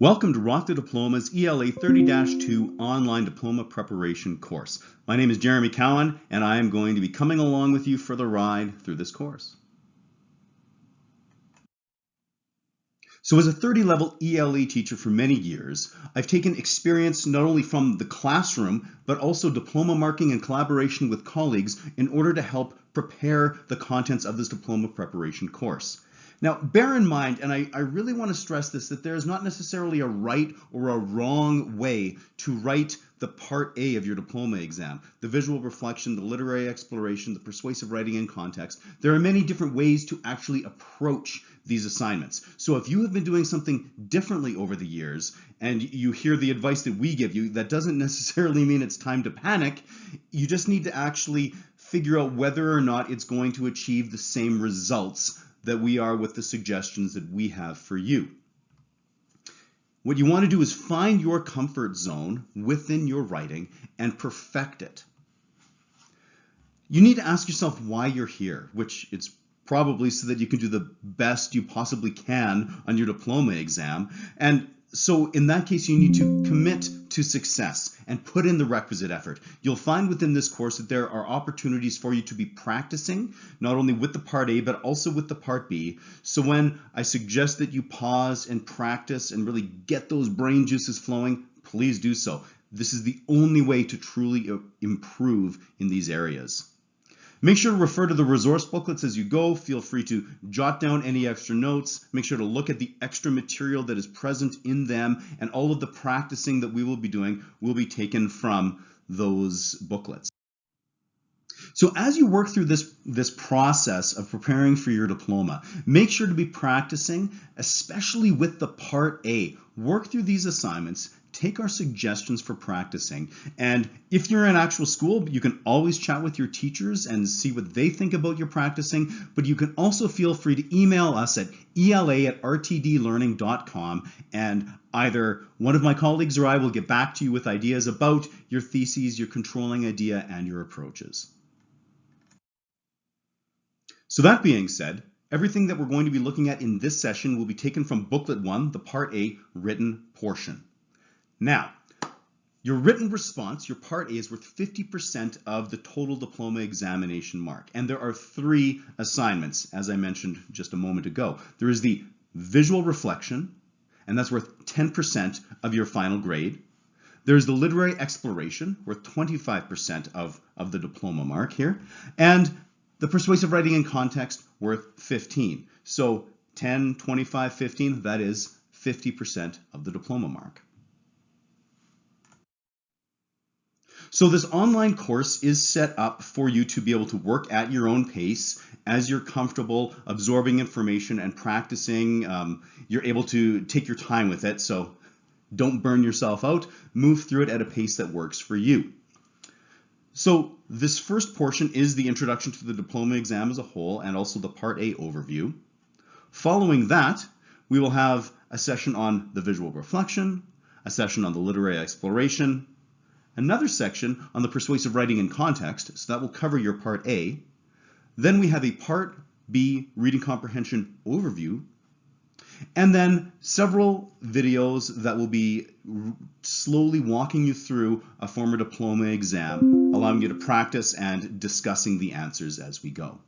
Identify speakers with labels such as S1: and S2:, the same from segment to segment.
S1: Welcome to Rock the Diploma's ELA 30-2 online diploma preparation course. My name is Jeremy Cowan, and I am going to be coming along with you for the ride through this course. So as a 30-level ELA teacher for many years, I've taken experience not only from the classroom, but also diploma marking and collaboration with colleagues in order to help prepare the contents of this diploma preparation course. Now, bear in mind, and I really want to stress this, that there is not necessarily a right or a wrong way to write the Part A of your diploma exam. The visual reflection, the literary exploration, the persuasive writing and context. There are many different ways to actually approach these assignments. So if you have been doing something differently over the years and you hear the advice that we give you, that doesn't necessarily mean it's time to panic. You just need to actually figure out whether or not it's going to achieve the same results that we are with the suggestions that we have for you. What you want to do is find your comfort zone within your writing and perfect it. You need to ask yourself why you're here, which it's probably so that you can do the best you possibly can on your diploma exam. And so in that case, you need to commit to success and put in the requisite effort. You'll find within this course that there are opportunities for you to be practicing, not only with the Part A, but also with the Part B. So when I suggest that you pause and practice and really get those brain juices flowing, please do so. This is the only way to truly improve in these areas. Make sure to refer to the resource booklets as you go. Feel free to jot down any extra notes. Make sure to look at the extra material that is present in them, and all of the practicing that we will be doing will be taken from those booklets. So as you work through this process of preparing for your diploma, make sure to be practicing, especially with the Part A. Work through these assignments. Take our suggestions for practicing, and if you're in actual school, you can always chat with your teachers and see what they think about your practicing, but you can also feel free to email us at ela@rtdlearning.com, and either one of my colleagues or I will get back to you with ideas about your theses, your controlling idea, and your approaches. So that being said, everything that we're going to be looking at in this session will be taken from Booklet 1, the Part A written portion. Now, your written response, your Part A, is worth 50% of the total diploma examination mark. And there are 3 assignments, as I mentioned just a moment ago. There is the visual reflection, and that's worth 10% of your final grade. There's the literary exploration, worth 25% of the diploma mark here. And the persuasive writing and context, worth 15. So 10, 25, 15, that is 50% of the diploma mark. So this online course is set up for you to be able to work at your own pace as you're comfortable absorbing information and practicing. You're able to take your time with it, so don't burn yourself out. Move through it at a pace that works for you. So this first portion is the introduction to the diploma exam as a whole and also the Part A overview. Following that, we will have a session on the visual reflection, a session on the literary exploration, another section on the persuasive writing and context, so that will cover your Part A. Then we have a Part B reading comprehension overview, and then several videos that will be slowly walking you through a former diploma exam, allowing you to practice and discussing the answers as we go.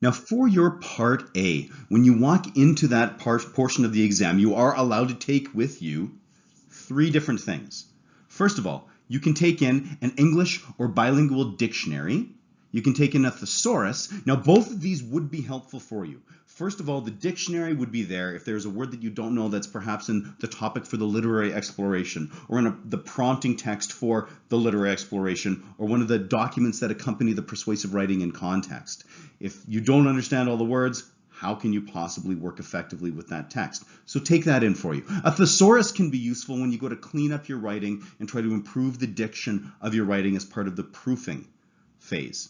S1: Now for your Part A, when you walk into that portion of the exam, you are allowed to take with you 3 different things. First of all, you can take in an English or bilingual dictionary. You can take in a thesaurus. Now, both of these would be helpful for you. First of all, the dictionary would be there if there's a word that you don't know that's perhaps in the topic for the literary exploration, or in the prompting text for the literary exploration, or one of the documents that accompany the persuasive writing in context. If you don't understand all the words, how can you possibly work effectively with that text? So take that in for you. A thesaurus can be useful when you go to clean up your writing and try to improve the diction of your writing as part of the proofing phase.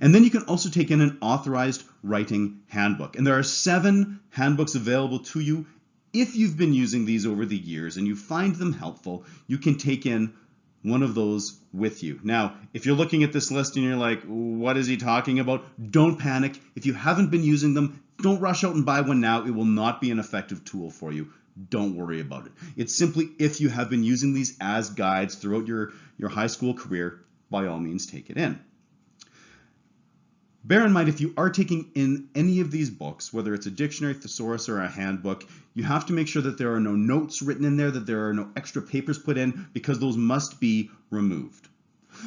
S1: And then you can also take in an authorized writing handbook. And there are 7 handbooks available to you. If you've been using these over the years and you find them helpful, you can take in one of those with you. Now, if you're looking at this list and you're like, what is he talking about? Don't panic. If you haven't been using them, don't rush out and buy one now. It will not be an effective tool for you. Don't worry about it. It's simply if you have been using these as guides throughout your high school career, by all means take it in. Bear in mind, if you are taking in any of these books, whether it's a dictionary, thesaurus, or a handbook, you have to make sure that there are no notes written in there, that there are no extra papers put in, because those must be removed.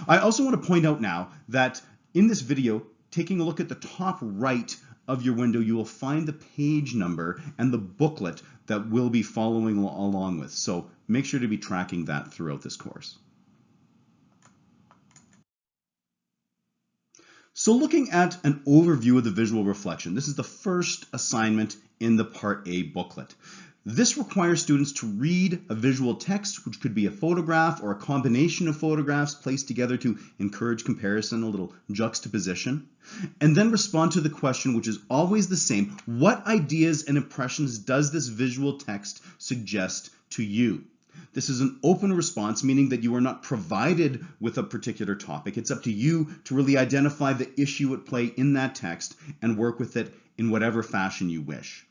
S1: I also want to point out now that in this video, taking a look at the top right of your window, you will find the page number and the booklet that we'll be following along with. So make sure to be tracking that throughout this course. So looking at an overview of the visual reflection, this is the first assignment in the Part A booklet. This requires students to read a visual text, which could be a photograph or a combination of photographs placed together to encourage comparison, a little juxtaposition, and then respond to the question, which is always the same: what ideas and impressions does this visual text suggest to you? This is an open response, meaning that you are not provided with a particular topic. It's up to you to really identify the issue at play in that text and work with it in whatever fashion you wish.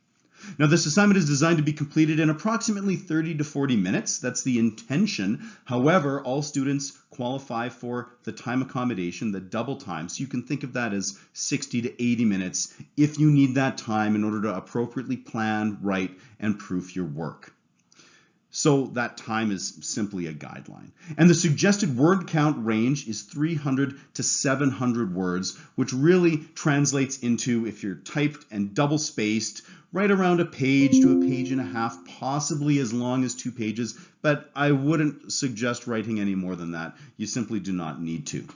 S1: Now, this assignment is designed to be completed in approximately 30 to 40 minutes. That's the intention. However, all students qualify for the time accommodation, the double time. So you can think of that as 60 to 80 minutes if you need that time in order to appropriately plan, write, and proof your work. So that time is simply a guideline. And the suggested word count range is 300 to 700 words, which really translates into, if you're typed and double spaced, right around a page to a page and a half, possibly as long as 2 pages, but I wouldn't suggest writing any more than that. You simply do not need to.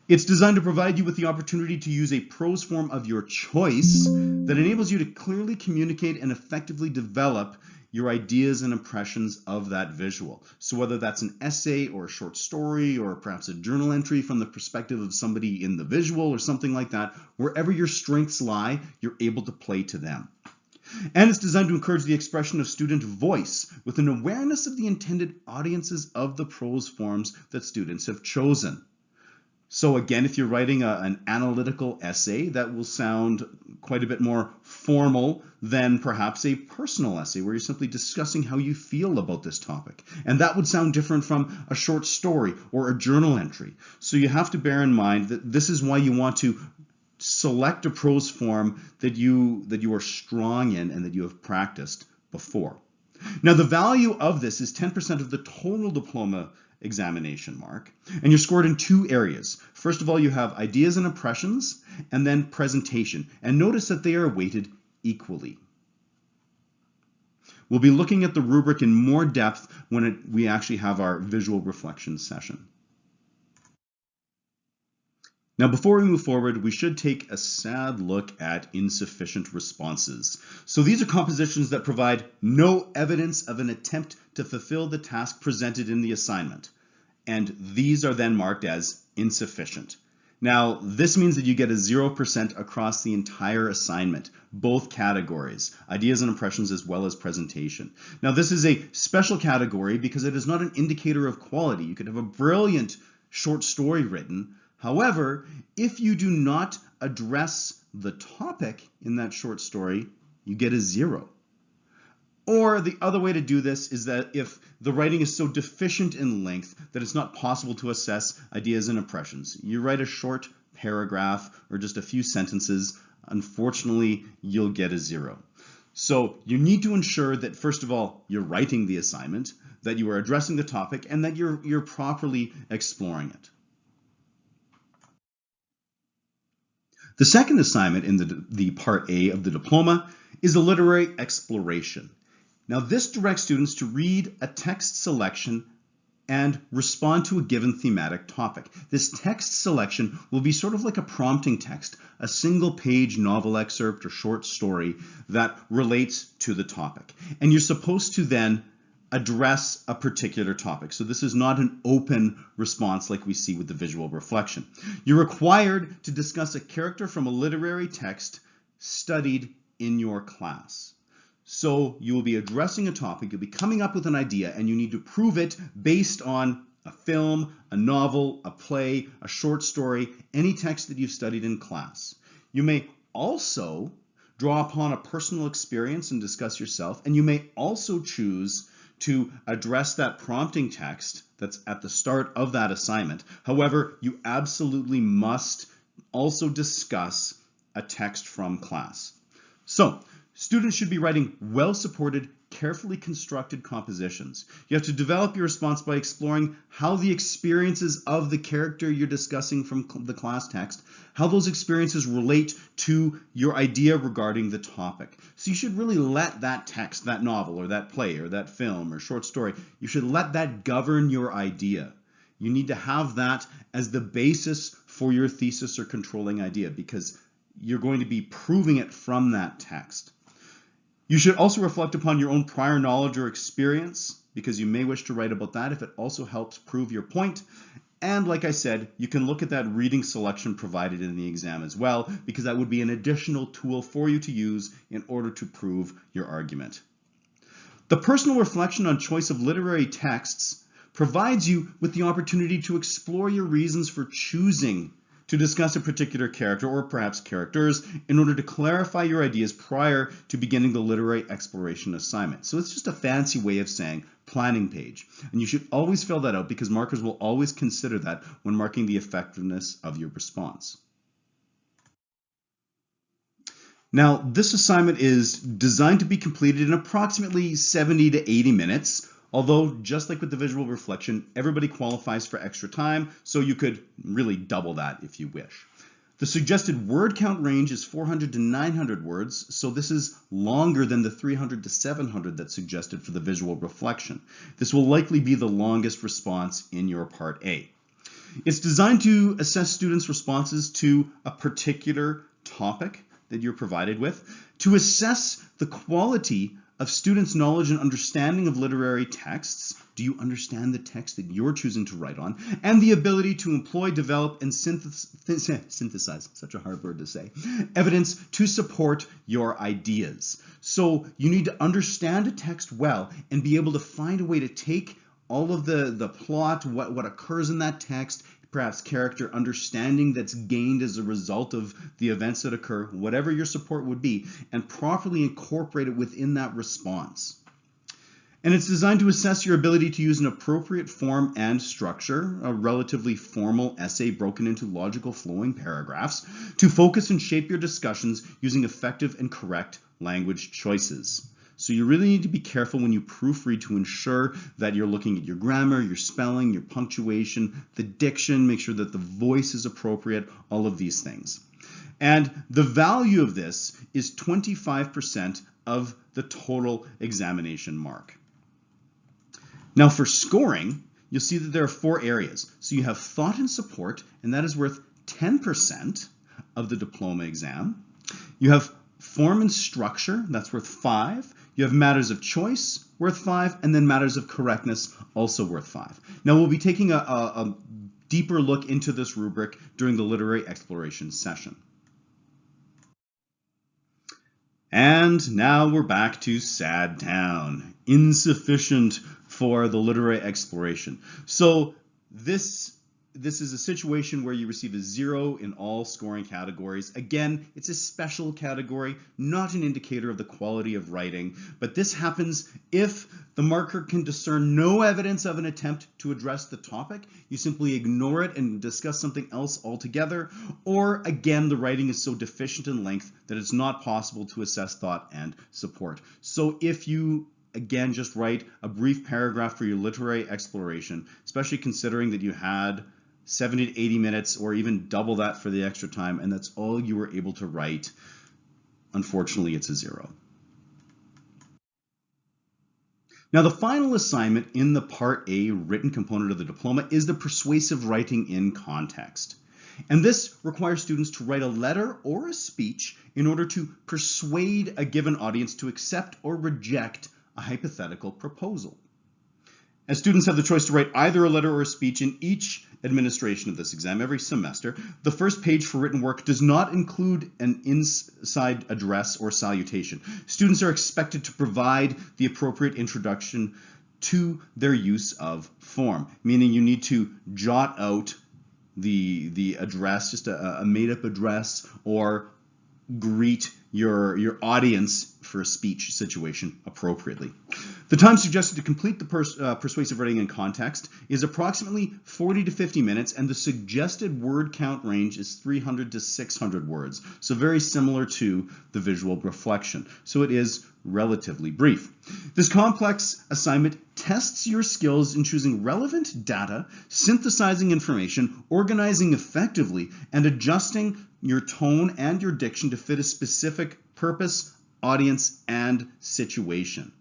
S1: It's designed to provide you with the opportunity to use a prose form of your choice that enables you to clearly communicate and effectively develop your ideas and impressions of that visual. So whether that's an essay or a short story or perhaps a journal entry from the perspective of somebody in the visual or something like that, wherever your strengths lie, you're able to play to them. And it's designed to encourage the expression of student voice with an awareness of the intended audiences of the prose forms that students have chosen. So again, if you're writing an analytical essay, that will sound quite a bit more formal than perhaps a personal essay where you're simply discussing how you feel about this topic. And that would sound different from a short story or a journal entry. So you have to bear in mind that this is why you want to select a prose form that you are strong in and that you have practiced before. Now, the value of this is 10% of the total diploma examination mark, and you're scored in 2 areas. First of all, you have ideas and impressions, and then presentation. And notice that they are weighted equally. We'll be looking at the rubric in more depth when we actually have our visual reflection session. Now, before we move forward, we should take a sad look at insufficient responses. So these are compositions that provide no evidence of an attempt to fulfill the task presented in the assignment. And these are then marked as insufficient. Now, this means that you get a 0% across the entire assignment, both categories, ideas and impressions as well as presentation. Now, this is a special category because it is not an indicator of quality. You could have a brilliant short story written. However, if you do not address the topic in that short story, you get a 0. Or the other way to do this is that if the writing is so deficient in length that it's not possible to assess ideas and impressions, you write a short paragraph or just a few sentences, unfortunately, you'll get a 0. So you need to ensure that, first of all, you're writing the assignment, that you are addressing the topic, and that you're properly exploring it. The second assignment in the Part A of the diploma is a literary exploration. Now, this directs students to read a text selection and respond to a given thematic topic. This text selection will be sort of like a prompting text, a single-page novel excerpt or short story that relates to the topic. And you're supposed to then address a particular topic. So this is not an open response like we see with the visual reflection. You're required to discuss a character from a literary text studied in your class. So you will be addressing a topic, you'll be coming up with an idea, and you need to prove it based on a film, a novel, a play, a short story, any text that you've studied in class. You may also draw upon a personal experience and discuss yourself, and you may also choose to address that prompting text that's at the start of that assignment. However, you absolutely must also discuss a text from class. So, students should be writing well-supported, carefully constructed compositions. You have to develop your response by exploring how the experiences of the character you're discussing from the class text, how those experiences relate to your idea regarding the topic. So you should really let that text, that novel or that play or that film or short story, you should let that govern your idea. You need to have that as the basis for your thesis or controlling idea because you're going to be proving it from that text. You should also reflect upon your own prior knowledge or experience because you may wish to write about that if it also helps prove your point. And like I said, you can look at that reading selection provided in the exam as well because that would be an additional tool for you to use in order to prove your argument. The personal reflection on choice of literary texts provides you with the opportunity to explore your reasons for choosing to discuss a particular character or perhaps characters in order to clarify your ideas prior to beginning the literary exploration assignment. So it's just a fancy way of saying planning page. And you should always fill that out because markers will always consider that when marking the effectiveness of your response. Now, this assignment is designed to be completed in approximately 70 to 80 minutes. Although, just like with the visual reflection, everybody qualifies for extra time, so you could really double that if you wish. The suggested word count range is 400 to 900 words, so this is longer than the 300 to 700 that's suggested for the visual reflection. This will likely be the longest response in your Part A. It's designed to assess students' responses to a particular topic that you're provided with, to assess the quality of students' knowledge and understanding of literary texts. Do you understand the text that you're choosing to write on? And the ability to employ, develop, and synthesize, such a hard word to say, evidence to support your ideas. So you need to understand a text well and be able to find a way to take all of the plot, what occurs in that text, perhaps character understanding that's gained as a result of the events that occur, whatever your support would be, and properly incorporate it within that response. And it's designed to assess your ability to use an appropriate form and structure, a relatively formal essay broken into logical flowing paragraphs, to focus and shape your discussions using effective and correct language choices. So you really need to be careful when you proofread to ensure that you're looking at your grammar, your spelling, your punctuation, the diction, make sure that the voice is appropriate, all of these things. And the value of this is 25% of the total examination mark. Now for scoring, you'll see that there are 4 areas. So you have thought and support, and that is worth 10% of the diploma exam. You have form and structure, that's worth 5. You have matters of choice, worth 5, and then matters of correctness, also worth 5. Now we'll be taking a deeper look into this rubric during the literary exploration session. And now we're back to sad town. Insufficient for the literary exploration. So this is a situation where you receive a 0 in all scoring categories. Again, it's a special category, not an indicator of the quality of writing, but this happens if the marker can discern no evidence of an attempt to address the topic. You simply ignore it and discuss something else altogether, or again, the writing is so deficient in length that it's not possible to assess thought and support. So if you again just write a brief paragraph for your literary exploration, especially considering that you had 70 to 80 minutes or even double that for the extra time, and that's all you were able to write, unfortunately it's a 0. Now the final assignment in the Part A written component of the diploma is the persuasive writing in context. And this requires students to write a letter or a speech in order to persuade a given audience to accept or reject a hypothetical proposal. As students have the choice to write either a letter or a speech in each administration of this exam every semester, the first page for written work does not include an inside address or salutation. Students are expected to provide the appropriate introduction to their use of form, meaning you need to jot out the address, just a made-up address, or greet your audience for a speech situation appropriately. The time suggested to complete the persuasive writing in context is approximately 40 to 50 minutes, and the suggested word count range is 300 to 600 words, so very similar to the visual reflection. So it is relatively brief. This complex assignment tests your skills in choosing relevant data, synthesizing information, organizing effectively, and adjusting your tone and your diction to fit a specific purpose, audience, and situation.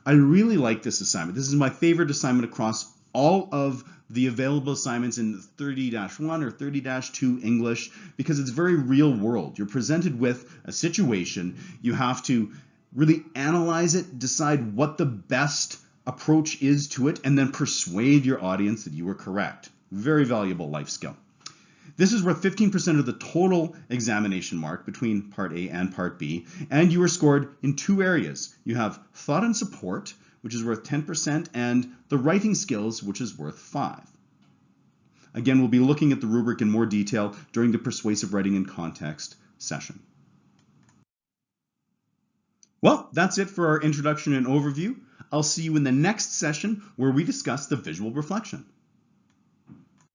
S1: I really like this assignment. This is my favorite assignment across all of the available assignments in 30-1 or 30-2 English because it's very real world. You're presented with a situation. You have to really analyze it, decide what the best approach is to it, and then persuade your audience that you were correct. Very valuable life skill. This is worth 15% of the total examination mark between Part A and Part B, and you are scored in two areas. You have thought and support, which is worth 10%, and the writing skills, which is worth 5. Again, we'll be looking at the rubric in more detail during the persuasive writing in context session. Well, that's it for our introduction and overview. I'll see you in the next session where we discuss the visual reflection.